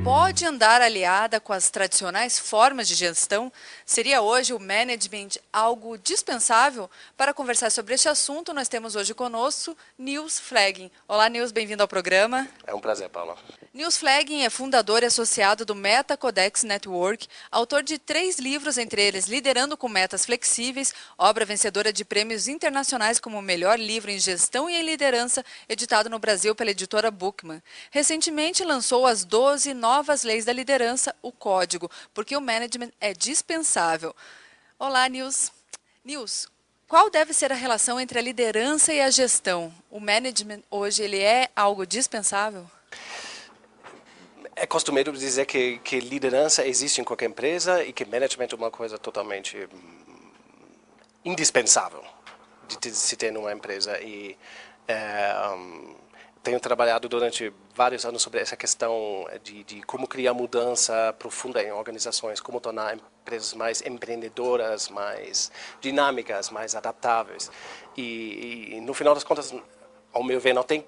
pode andar aliada com as tradicionais formas de gestão? Seria hoje o management algo dispensável? Para conversar sobre este assunto, nós temos hoje conosco Nils Flagging. Olá, Nils, bem-vindo ao programa. É um prazer, Paula. Nils Flagging é fundador e associado do Meta Codex Network, autor de 3 livros, entre eles Liderando com Metas Flexíveis, obra vencedora de prêmios internacionais como o melhor livro em gestão e em liderança, editado no Brasil pela editora Bookman. Recentemente lançou as 12 novas leis da liderança, o Código, porque o management é dispensável. Olá, Nils. Nils, qual deve ser a relação entre a liderança e a gestão? O management hoje ele é algo dispensável? É costumeiro dizer que liderança existe em qualquer empresa e que management é uma coisa totalmente indispensável de se ter numa empresa. E tenho trabalhado durante vários anos sobre essa questão de como criar mudança profunda em organizações, como tornar empresas mais empreendedoras, mais dinâmicas, mais adaptáveis. E no final das contas, ao meu ver, não tem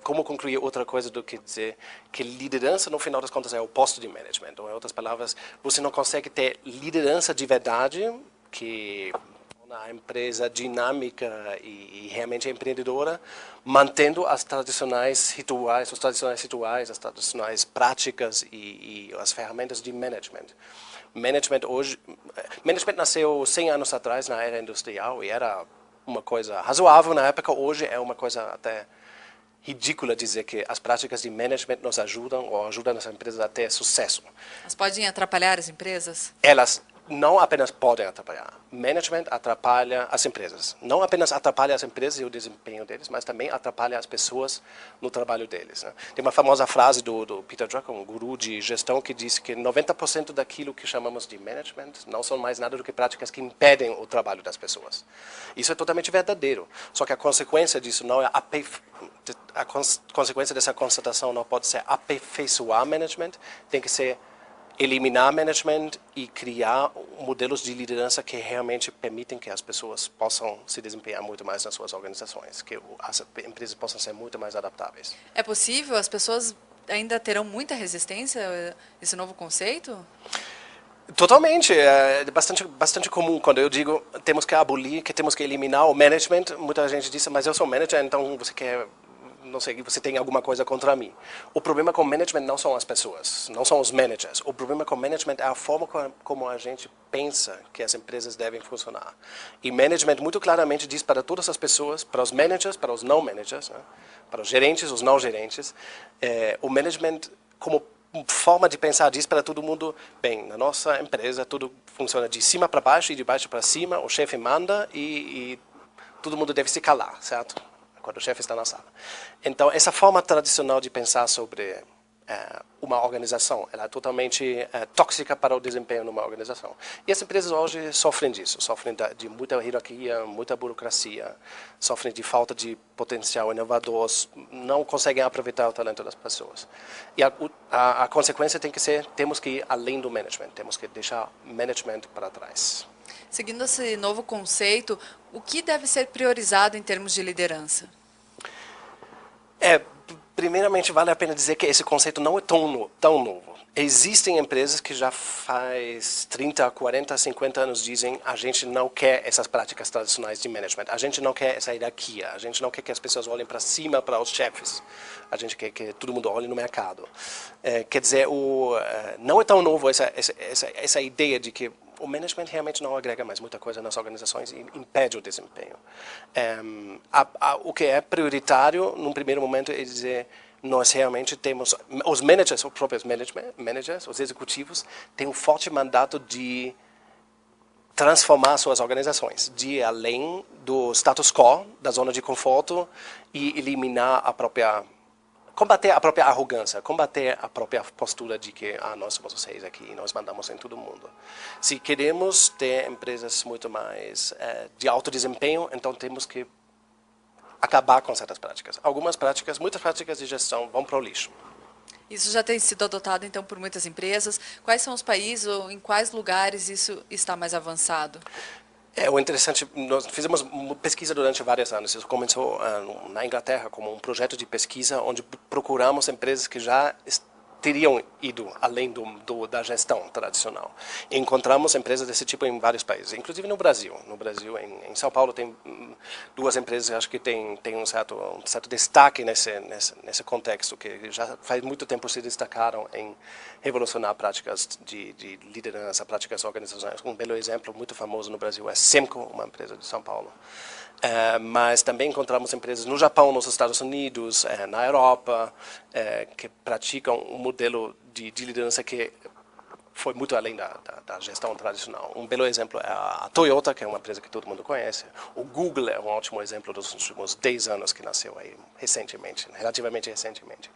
como concluir outra coisa do que dizer que liderança, no final das contas, é o oposto de management. Ou, em outras palavras, você não consegue ter liderança de verdade, que torna a empresa dinâmica e realmente empreendedora, mantendo as tradicionais rituais, as tradicionais práticas e as ferramentas de management. Management nasceu 100 anos atrás, na era industrial, e era uma coisa razoável na época. Hoje é uma coisa até ridícula dizer que as práticas de management nos ajudam ou ajudam as empresas a ter sucesso. Elas podem atrapalhar as empresas? Elas não apenas podem atrapalhar. Management atrapalha as empresas. Não apenas atrapalha as empresas e o desempenho deles, mas também atrapalha as pessoas no trabalho deles, né? Tem uma famosa frase do Peter Drucker, um guru de gestão, que diz que 90% daquilo que chamamos de management não são mais nada do que práticas que impedem o trabalho das pessoas. Isso é totalmente verdadeiro. Só que a consequência disso não é a consequência dessa constatação não pode ser aperfeiçoar management, tem que ser eliminar management e criar modelos de liderança que realmente permitem que as pessoas possam se desempenhar muito mais nas suas organizações, que as empresas possam ser muito mais adaptáveis. É possível? As pessoas ainda terão muita resistência a esse novo conceito? Totalmente. É bastante comum quando eu digo temos que abolir, que temos que eliminar o management. Muita gente diz, mas eu sou manager, então você quer... não sei, você tem alguma coisa contra mim. O problema com management não são as pessoas, não são os managers. O problema com management é a forma como a gente pensa que as empresas devem funcionar. E management muito claramente diz para todas as pessoas, para os managers, para os não managers, né? Para os gerentes, os não gerentes, o management como forma de pensar diz para todo mundo, bem, na nossa empresa tudo funciona de cima para baixo e de baixo para cima, o chefe manda e todo mundo deve se calar, certo? Quando o chefe está na sala. Então, essa forma tradicional de pensar sobre uma organização, ela é totalmente tóxica para o desempenho numa organização. E as empresas hoje sofrem disso, sofrem de muita hierarquia, muita burocracia, sofrem de falta de potencial inovador, não conseguem aproveitar o talento das pessoas. E a consequência tem que ser, temos que ir além do management, temos que deixar management para trás. Seguindo esse novo conceito, o que deve ser priorizado em termos de liderança? Primeiramente, vale a pena dizer que esse conceito não é tão novo. Existem empresas que já faz 30, 40, 50 anos dizem a gente não quer essas práticas tradicionais de management, a gente não quer essa hierarquia, a gente não quer que as pessoas olhem para cima, para os chefes, a gente quer que todo mundo olhe no mercado. Quer dizer, não é tão novo essa ideia de que o management realmente não agrega mais muita coisa nas organizações e impede o desempenho. O que é prioritário, num primeiro momento, é dizer nós realmente temos... Os managers, os próprios managers, os executivos, têm um forte mandato de transformar suas organizações, de ir além do status quo, da zona de conforto, e eliminar combater a própria arrogância, combater a própria postura de que nós somos os reis aqui e nós mandamos em todo mundo. Se queremos ter empresas muito mais de alto desempenho, então temos que acabar com certas práticas. Muitas práticas de gestão vão para o lixo. Isso já tem sido adotado, então, por muitas empresas. Quais são os países ou em quais lugares isso está mais avançado? O interessante, nós fizemos pesquisa durante vários anos. Isso começou na Inglaterra como um projeto de pesquisa onde procuramos empresas que já teriam ido além da gestão tradicional. E encontramos empresas desse tipo em vários países, inclusive no Brasil. No Brasil, em São Paulo, tem duas empresas que acho que têm um certo destaque nesse contexto, que já faz muito tempo se destacaram em revolucionar práticas de liderança, práticas organizacionais. Um belo exemplo muito famoso no Brasil é Semco, uma empresa de São Paulo. Mas também encontramos empresas no Japão, nos Estados Unidos, na Europa, que praticam um modelo de liderança que foi muito além da gestão tradicional. Um belo exemplo é a Toyota, que é uma empresa que todo mundo conhece. O Google é um ótimo exemplo dos últimos 10 anos, que nasceu aí recentemente, relativamente recentemente.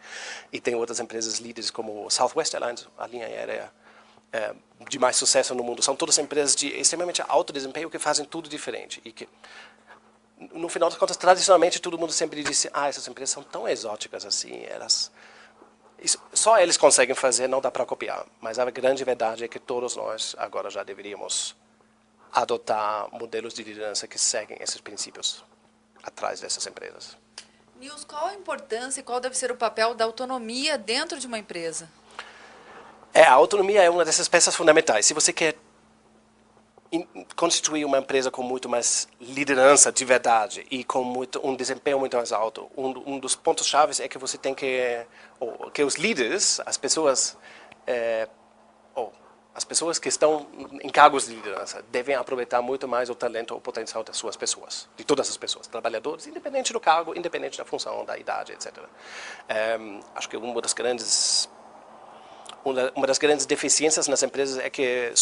E tem outras empresas líderes como o Southwest Airlines, a linha aérea de mais sucesso no mundo. São todas empresas de extremamente alto desempenho que fazem tudo diferente. E que, no final das contas, tradicionalmente, todo mundo sempre disse, essas empresas são tão exóticas assim, só eles conseguem fazer, não dá para copiar. Mas a grande verdade é que todos nós agora já deveríamos adotar modelos de liderança que seguem esses princípios atrás dessas empresas. Nils, qual a importância e qual deve ser o papel da autonomia dentro de uma empresa? A autonomia é uma dessas peças fundamentais. Se você quer constituir uma empresa com muito mais liderança de verdade e com um desempenho muito mais alto, um dos pontos chaves é que você tem que os líderes, as pessoas que estão em cargos de liderança devem aproveitar muito mais o talento, o potencial das suas pessoas, de todas as pessoas, trabalhadores, independente do cargo, independente da função, da idade, etc. Acho que uma das grandes deficiências nas empresas é que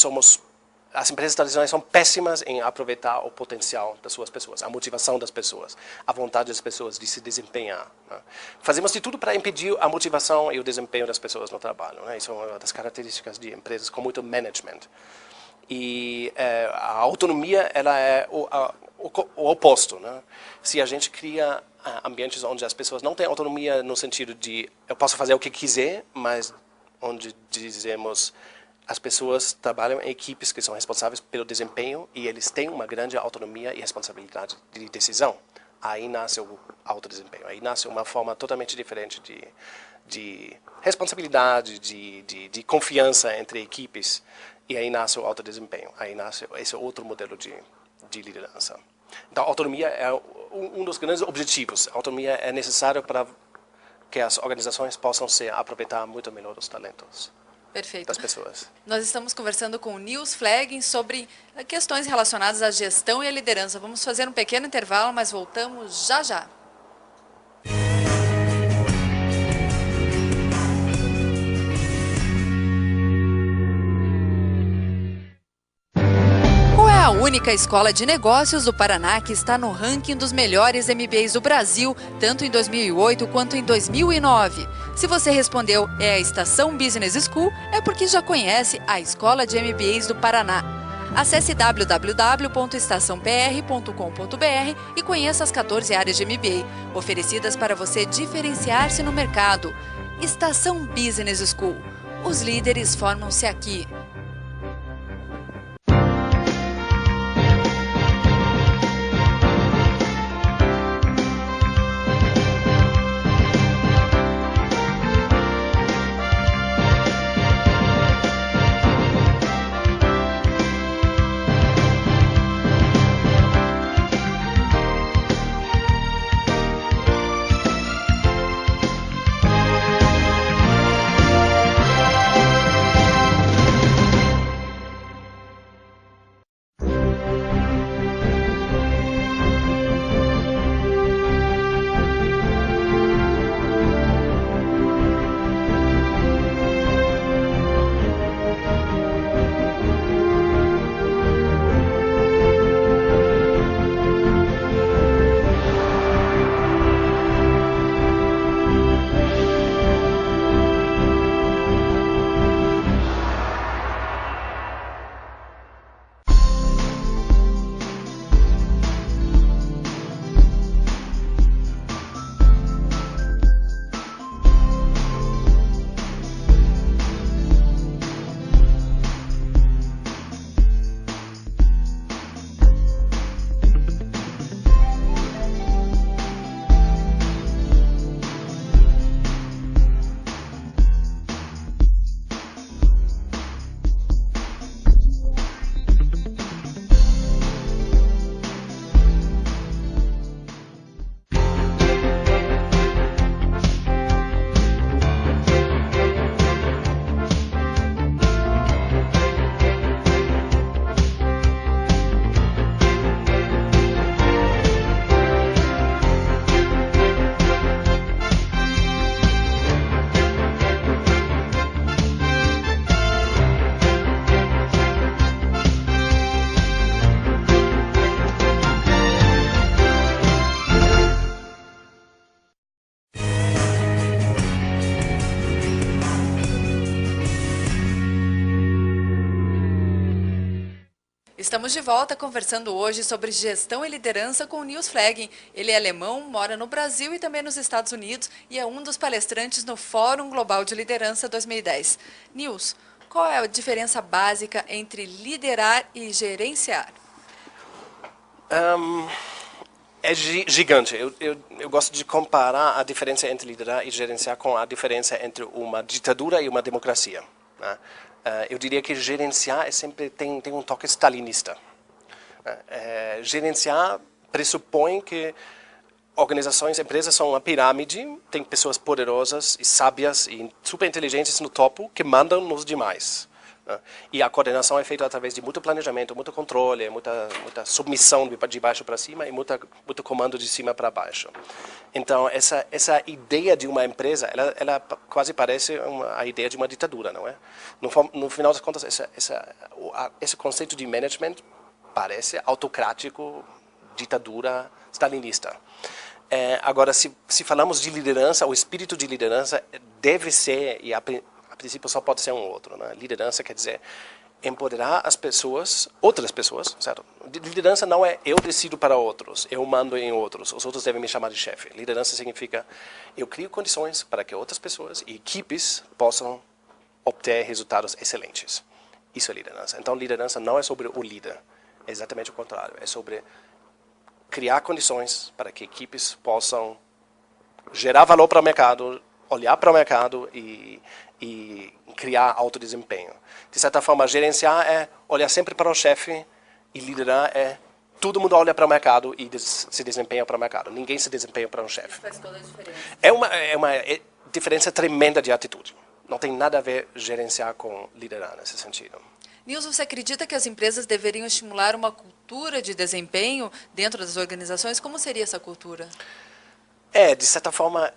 as empresas tradicionais são péssimas em aproveitar o potencial das suas pessoas, a motivação das pessoas, a vontade das pessoas de se desempenhar. Né? Fazemos de tudo para impedir a motivação e o desempenho das pessoas no trabalho. Né? Isso é uma das características de empresas com muito management. E a autonomia ela é o oposto. Né? Se a gente cria ambientes onde as pessoas não têm autonomia no sentido de eu posso fazer o que quiser, mas onde dizemos as pessoas trabalham em equipes que são responsáveis pelo desempenho e eles têm uma grande autonomia e responsabilidade de decisão. Aí nasce o alto desempenho, aí nasce uma forma totalmente diferente de responsabilidade, de confiança entre equipes, e aí nasce o alto desempenho, aí nasce esse outro modelo de liderança. Então, a autonomia é um dos grandes objetivos. A autonomia é necessária para que as organizações possam aproveitar muito melhor os talentos. Perfeito. Das pessoas. Nós estamos conversando com o Nils Fleggen sobre questões relacionadas à gestão e à liderança. Vamos fazer um pequeno intervalo, mas voltamos já já. Qual é a única escola de negócios do Paraná que está no ranking dos melhores MBAs do Brasil, tanto em 2008 quanto em 2009? Se você respondeu é a Estação Business School, é porque já conhece a Escola de MBAs do Paraná. Acesse www.estaçãopr.com.br e conheça as 14 áreas de MBA, oferecidas para você diferenciar-se no mercado. Estação Business School. Os líderes formam-se aqui. Estamos de volta conversando hoje sobre gestão e liderança com o Nils Fleggen. Ele é alemão, mora no Brasil e também nos Estados Unidos e é um dos palestrantes no Fórum Global de Liderança 2010. Nils, qual é a diferença básica entre liderar e gerenciar? É gigante. Eu gosto de comparar a diferença entre liderar e gerenciar com a diferença entre uma ditadura e uma democracia, né? Eu diria que gerenciar sempre tem um toque stalinista. Gerenciar pressupõe que organizações, empresas são uma pirâmide, tem pessoas poderosas e sábias e super inteligentes no topo que mandam nos demais. E a coordenação é feita através de muito planejamento, muito controle, muita submissão de baixo para cima e muito comando de cima para baixo. Então, essa ideia de uma empresa, ela quase parece a ideia de uma ditadura, não é? No final das contas, esse conceito de management parece autocrático, ditadura, stalinista. Agora, se falamos de liderança, o espírito de liderança deve ser, e a princípio só pode ser um outro, né? Liderança quer dizer empoderar as pessoas, outras pessoas, certo? Liderança não é eu decido para outros, eu mando em outros, os outros devem me chamar de chefe. Liderança significa eu crio condições para que outras pessoas e equipes possam obter resultados excelentes. Isso é liderança. Então, liderança não é sobre o líder, é exatamente o contrário, é sobre criar condições para que equipes possam gerar valor para o mercado, olhar para o mercado e criar alto desempenho. De certa forma, gerenciar é olhar sempre para o chefe e liderar é todo mundo olha para o mercado e se desempenha para o mercado. Ninguém se desempenha para um chefe. Isso faz toda a diferença. É uma diferença tremenda de atitude. Não tem nada a ver gerenciar com liderar nesse sentido. Nils, você acredita que as empresas deveriam estimular uma cultura de desempenho dentro das organizações? Como seria essa cultura? De certa forma,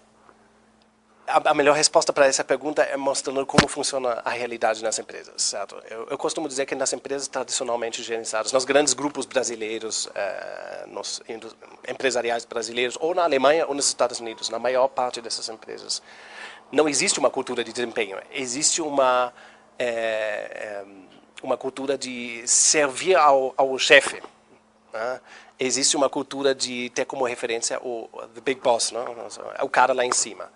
a melhor resposta para essa pergunta é mostrando como funciona a realidade nas empresas, certo? Eu costumo dizer que nas empresas tradicionalmente gerenciadas, nos grandes grupos brasileiros, nos empresariais brasileiros, ou na Alemanha ou nos Estados Unidos, na maior parte dessas empresas, não existe uma cultura de desempenho. Existe uma cultura de servir ao chefe, né? Existe uma cultura de ter como referência o the big boss, né? O cara lá em cima.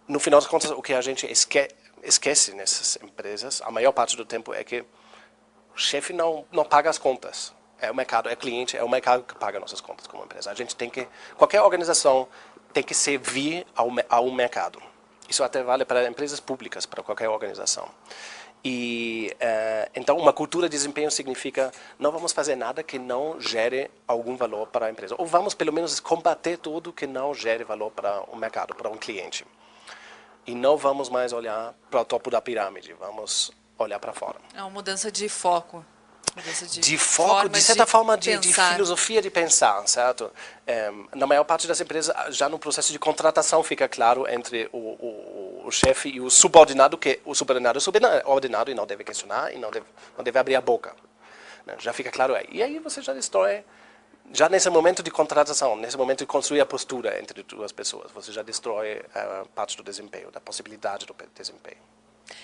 No final das contas, o que a gente esquece nessas empresas, a maior parte do tempo, é que o chefe não paga as contas. É o mercado, é cliente, é o mercado que paga nossas contas como empresa. A gente qualquer organização tem que servir ao mercado. Isso até vale para empresas públicas, para qualquer organização. Então, uma cultura de desempenho significa não vamos fazer nada que não gere algum valor para a empresa. Ou vamos, pelo menos, combater tudo que não gere valor para o mercado, para um cliente. E não vamos mais olhar para o topo da pirâmide, vamos olhar para fora. É uma mudança de foco. De foco, de certa forma, de filosofia de pensar, certo? Na maior parte das empresas, já no processo de contratação fica claro entre o chefe e o subordinado, que o subordinado é subordinado e não deve questionar e não deve abrir a boca. Já fica claro aí. E aí você já destrói, já nesse momento de contratação, nesse momento de construir a postura entre duas pessoas, você já destrói parte do desempenho, da possibilidade do desempenho.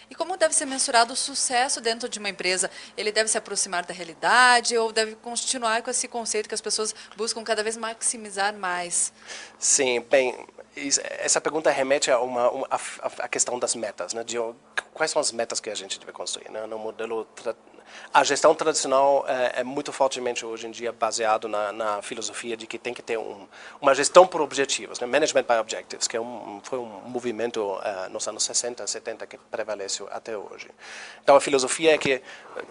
E como deve ser mensurado o sucesso dentro de uma empresa? Ele deve se aproximar da realidade ou deve continuar com esse conceito que as pessoas buscam cada vez maximizar mais? Sim, bem, essa pergunta remete a questão das metas, né? Quais são as metas que a gente deve construir, né? No modelo a gestão tradicional é muito fortemente hoje em dia baseado na filosofia de que tem que ter uma gestão por objetivos, né? Management by Objectives, que foi um movimento nos anos 60, 70 que prevaleceu até hoje. Então a filosofia é que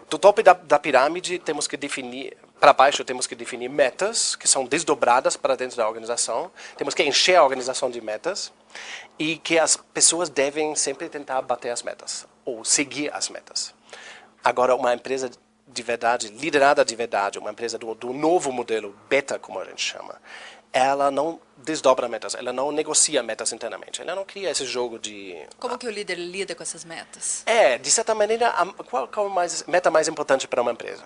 do topo da pirâmide temos que definir, para baixo temos que definir metas que são desdobradas para dentro da organização, temos que encher a organização de metas e que as pessoas devem sempre tentar bater as metas ou seguir as metas. Agora, uma empresa de verdade, liderada de verdade, uma empresa do novo modelo, beta, como a gente chama, ela não desdobra metas, ela não negocia metas internamente, ela não cria esse jogo de... Como que o líder lida com essas metas? De certa maneira, qual é a meta mais importante para uma empresa?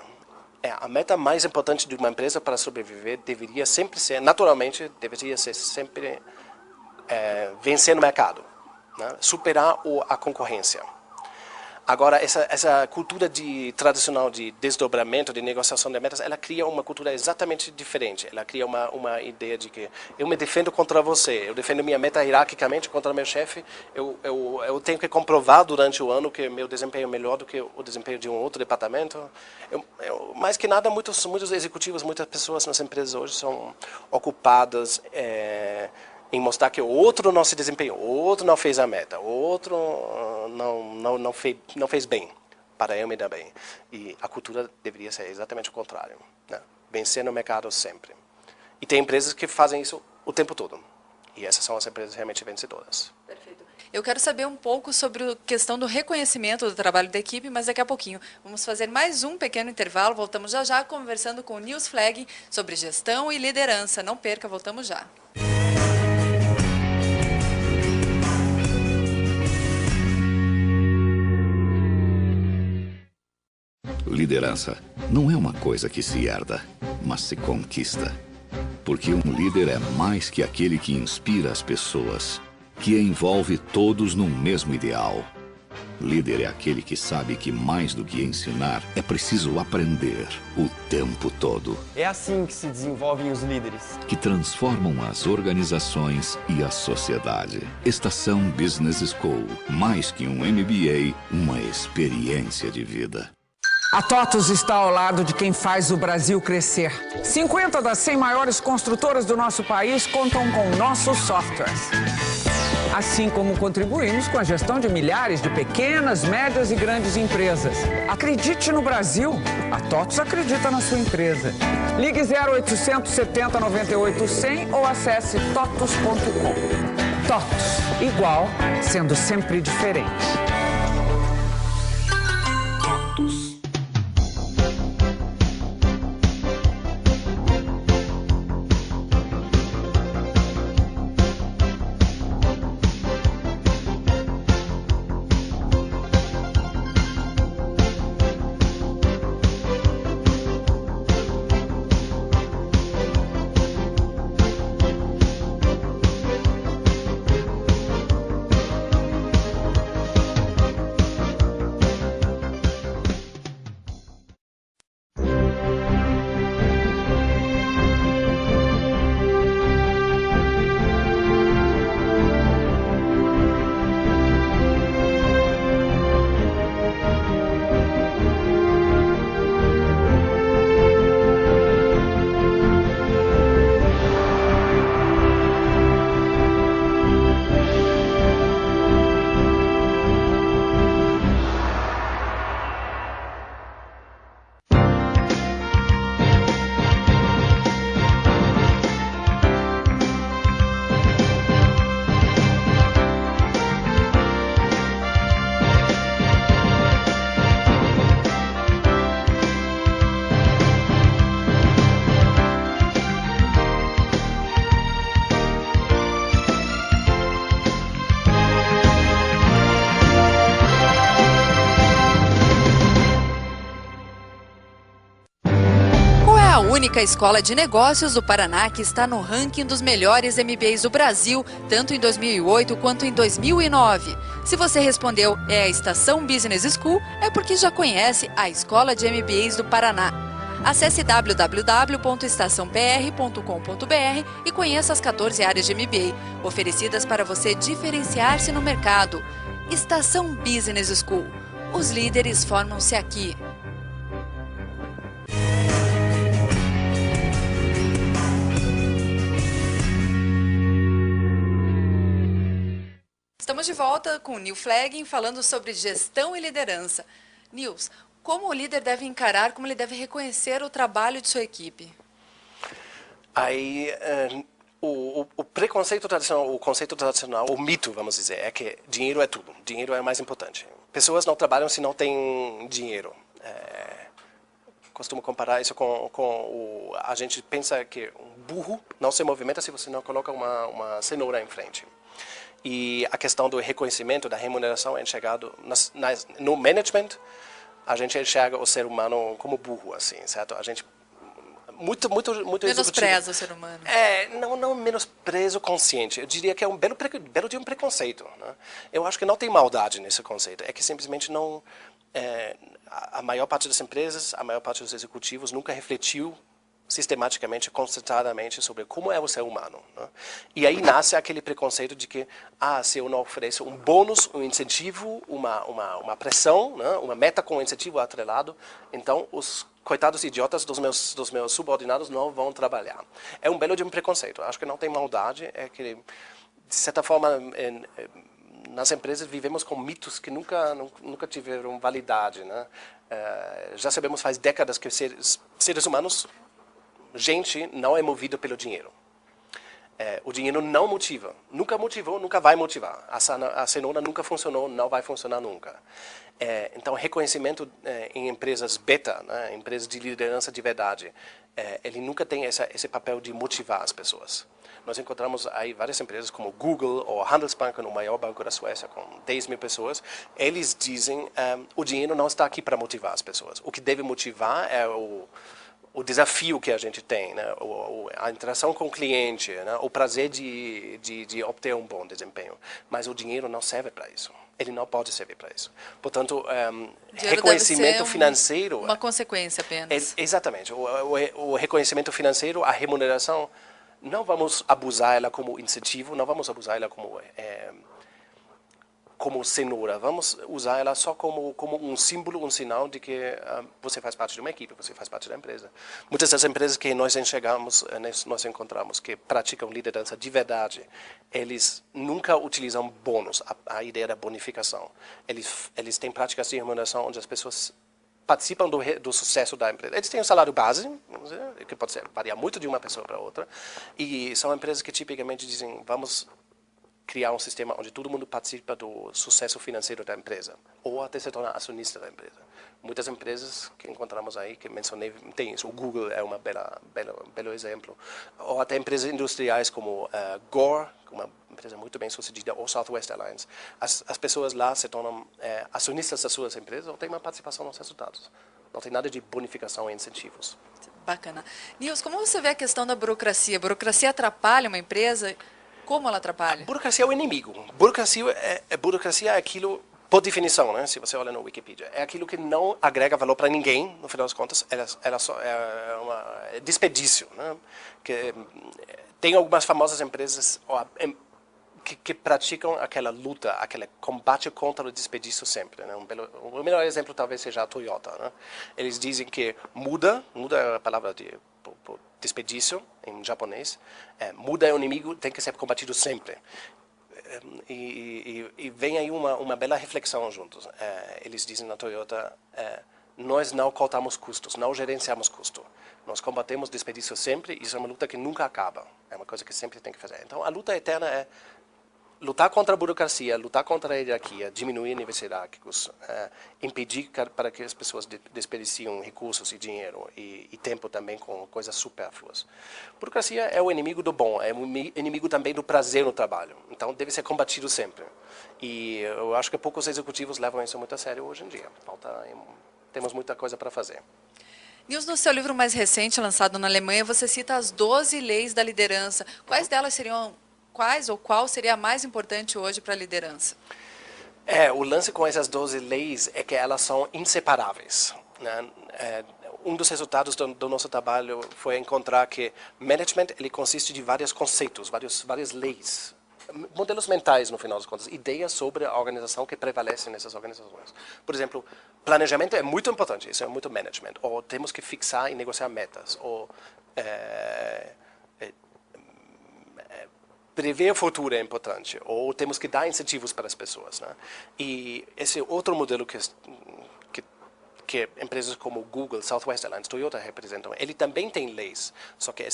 A meta mais importante de uma empresa para sobreviver deveria sempre ser, naturalmente, deveria ser sempre vencer no mercado, né? Superar a concorrência. Agora, essa cultura tradicional de desdobramento, de negociação de metas, ela cria uma cultura exatamente diferente. Ela cria uma ideia de que eu me defendo contra você, eu defendo minha meta hierarquicamente contra meu chefe, eu tenho que comprovar durante o ano que meu desempenho é melhor do que o desempenho de um outro departamento. Mais que nada, muitos executivos, muitas pessoas nas empresas hoje são ocupadas em mostrar que o outro não se desempenhou, o outro não fez a meta, o outro não fez bem, para eu me dar bem. E a cultura deveria ser exatamente o contrário, né? Vencer no mercado sempre. E tem empresas que fazem isso o tempo todo. E essas são as empresas realmente vencedoras. Perfeito. Eu quero saber um pouco sobre a questão do reconhecimento do trabalho da equipe, mas daqui a pouquinho. Vamos fazer mais um pequeno intervalo, voltamos já já conversando com o Nils Flegg sobre gestão e liderança. Não perca, voltamos já. Liderança não é uma coisa que se herda, mas se conquista. Porque um líder é mais que aquele que inspira as pessoas, que envolve todos num mesmo ideal. Líder é aquele que sabe que mais do que ensinar, é preciso aprender o tempo todo. É assim que se desenvolvem os líderes. Que transformam as organizações e a sociedade. Estação Business School. Mais que um MBA, uma experiência de vida. A TOTUS está ao lado de quem faz o Brasil crescer. 50 das 100 maiores construtoras do nosso país contam com nossos softwares. Assim como contribuímos com a gestão de milhares de pequenas, médias e grandes empresas. Acredite no Brasil. A TOTUS acredita na sua empresa. Ligue 0800 70 98 100 ou acesse totus.com. TOTUS, igual, sendo sempre diferente. TOTUS. Única escola de negócios do Paraná que está no ranking dos melhores MBAs do Brasil, tanto em 2008 quanto em 2009. Se você respondeu é a Estação Business School, é porque já conhece a Escola de MBAs do Paraná. Acesse www.estaçãopr.com.br e conheça as 14 áreas de MBA, oferecidas para você diferenciar-se no mercado. Estação Business School. Os líderes formam-se aqui. Estamos de volta com o Nils Flegg falando sobre gestão e liderança. Nils, como o líder deve encarar, como ele deve reconhecer o trabalho de sua equipe? Aí, o preconceito tradicional, o conceito tradicional, o mito, vamos dizer, é que dinheiro é tudo, dinheiro é o mais importante. Pessoas não trabalham se não têm dinheiro. Costumo comparar isso com a gente pensa que um burro não se movimenta se você não coloca uma cenoura em frente. E a questão do reconhecimento, da remuneração é enxergado no management, a gente enxerga o ser humano como burro, assim, certo? A gente muito Menospreza o ser humano. Não menosprezo consciente. Eu diria que é um belo de um preconceito. Né? Eu acho que não tem maldade nesse conceito. É que simplesmente não... a maior parte das empresas, a maior parte dos executivos nunca refletiu sistematicamente, concentrradamente sobre como é o ser humano. Né? E aí nasce aquele preconceito de que, se eu não ofereço um bônus, um incentivo, uma pressão, né? Uma meta com um incentivo atrelado, então os coitados idiotas dos meus subordinados não vão trabalhar. É um belo de um preconceito. Acho que não tem maldade, é que, de certa forma, nas empresas vivemos com mitos que nunca tiveram validade. Né? Já sabemos faz décadas que seres humanos, gente, não é movido pelo dinheiro. O dinheiro não motiva. Nunca motivou, nunca vai motivar. A cenoura nunca funcionou, não vai funcionar nunca. Então, reconhecimento em empresas beta, né, empresas de liderança de verdade, ele nunca tem esse papel de motivar as pessoas. Nós encontramos aí várias empresas como Google ou Handelsbanken, o maior banco da Suécia, com 10 mil pessoas. Eles dizem o dinheiro não está aqui para motivar as pessoas. O que deve motivar é o desafio que a gente tem, né? A interação com o cliente, né? O prazer de obter um bom desempenho. Mas o dinheiro não serve para isso. Ele não pode servir para isso. Portanto, reconhecimento financeiro... uma consequência apenas. Exatamente. O reconhecimento financeiro, a remuneração, não vamos abusar ela como incentivo, não vamos abusar ela como cenoura, vamos usar ela só como um símbolo, um sinal de que você faz parte de uma equipe, você faz parte da empresa. Muitas das empresas que nós encontramos, que praticam liderança de verdade, eles nunca utilizam bônus, a ideia da bonificação. Eles têm práticas de remuneração onde as pessoas participam do sucesso da empresa. Eles têm um salário base, que pode variar muito de uma pessoa para outra, e são empresas que tipicamente dizem, vamos criar um sistema onde todo mundo participa do sucesso financeiro da empresa, ou até se torna acionista da empresa. Muitas empresas que encontramos aí, que mencionei, tem isso. O Google é um belo exemplo. Ou até empresas industriais como Gore, uma empresa muito bem sucedida, ou Southwest Airlines. As pessoas lá se tornam acionistas das suas empresas ou têm uma participação nos resultados. Não tem nada de bonificação e incentivos. Bacana. Nils, como você vê a questão da burocracia? A burocracia atrapalha uma empresa? Como ela atrapalha? A burocracia é o inimigo. Burocracia é aquilo, por definição, né, se você olha no Wikipedia, é aquilo que não agrega valor para ninguém, no final das contas, ela só é desperdício. Né, tem algumas famosas empresas que praticam aquela luta, aquele combate contra o desperdício sempre. Né, o melhor exemplo talvez seja a Toyota. Né, eles dizem que muda é a palavra por desperdício, em japonês, muda é o inimigo, tem que ser combatido sempre. E vem aí uma bela reflexão juntos. Eles dizem na Toyota, nós não cortamos custos, não gerenciamos custo. Nós combatemos desperdício sempre, e isso é uma luta que nunca acaba. É uma coisa que sempre tem que fazer. Então, a luta eterna é lutar contra a burocracia, lutar contra a hierarquia, diminuir níveis hierárquicos, impedir para que as pessoas desperdiciam recursos e dinheiro e tempo também com coisas supérfluas. Burocracia é o inimigo do bom, é o inimigo também do prazer no trabalho. Então, deve ser combatido sempre. E eu acho que poucos executivos levam isso muito a sério hoje em dia. Temos muita coisa para fazer. Nils, no seu livro mais recente, lançado na Alemanha, você cita as 12 leis da liderança. Quais delas seriam... qual seria a mais importante hoje para a liderança? O lance com essas 12 leis é que elas são inseparáveis. Né? Um dos resultados do nosso trabalho foi encontrar que management ele consiste de vários conceitos, várias leis, modelos mentais, no final das contas, ideias sobre a organização que prevalecem nessas organizações. Por exemplo, planejamento é muito importante, isso é muito management. Ou temos que fixar e negociar metas. Ou prever o futuro é importante, ou temos que dar incentivos para as pessoas. Né? E esse outro modelo que empresas como Google, Southwest Airlines, Toyota representam, ele também tem leis, só que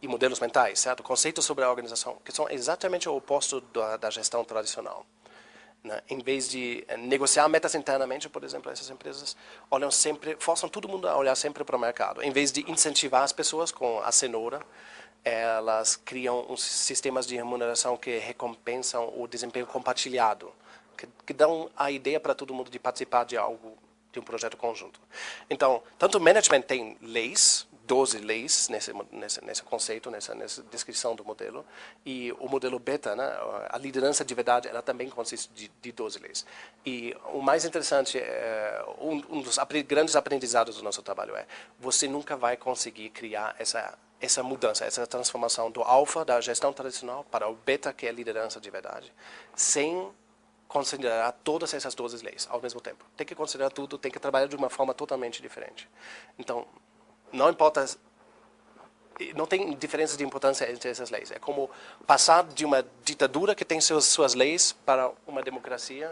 e modelos mentais, certo? Conceitos sobre a organização, que são exatamente o oposto da gestão tradicional. Né? Em vez de negociar metas internamente, por exemplo, essas empresas forçam todo mundo a olhar sempre para o mercado. Em vez de incentivar as pessoas com a cenoura, elas criam sistemas de remuneração que recompensam o desempenho compartilhado, que dão a ideia para todo mundo de participar de um projeto conjunto. Então, tanto o management tem leis 12 leis nesse conceito, nessa descrição do modelo. E o modelo beta, né, a liderança de verdade, ela também consiste de 12 leis. E o mais interessante, um dos grandes aprendizados do nosso trabalho você nunca vai conseguir criar essa mudança, essa transformação do alfa, da gestão tradicional, para o beta, que é a liderança de verdade, sem considerar todas essas 12 leis ao mesmo tempo. Tem que considerar tudo, tem que trabalhar de uma forma totalmente diferente. Então, não importa, não tem diferença de importância entre essas leis. É como passar de uma ditadura que tem suas leis para uma democracia,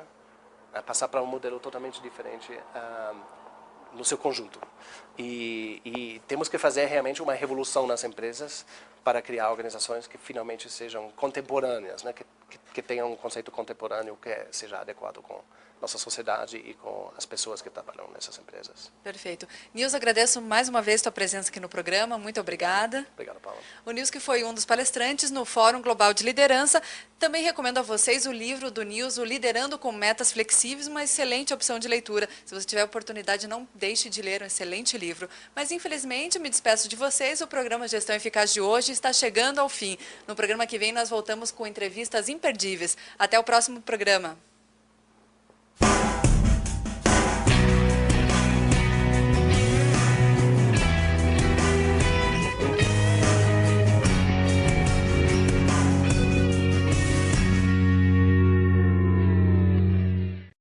passar para um modelo totalmente diferente no seu conjunto. E temos que fazer realmente uma revolução nas empresas para criar organizações que finalmente sejam contemporâneas, né? que tenham um conceito contemporâneo que seja adequado com nossa sociedade e com as pessoas que trabalham nessas empresas. Perfeito. Nils, agradeço mais uma vez tua presença aqui no programa. Muito obrigada. Obrigado, Paula. O Nils, que foi um dos palestrantes no Fórum Global de Liderança. Também recomendo a vocês o livro do Nils, o Liderando com Metas Flexíveis, uma excelente opção de leitura. Se você tiver a oportunidade, não deixe de ler, um excelente livro. Mas, infelizmente, me despeço de vocês. O programa Gestão Eficaz de hoje está chegando ao fim. No programa que vem, nós voltamos com entrevistas imperdíveis. Até o próximo programa.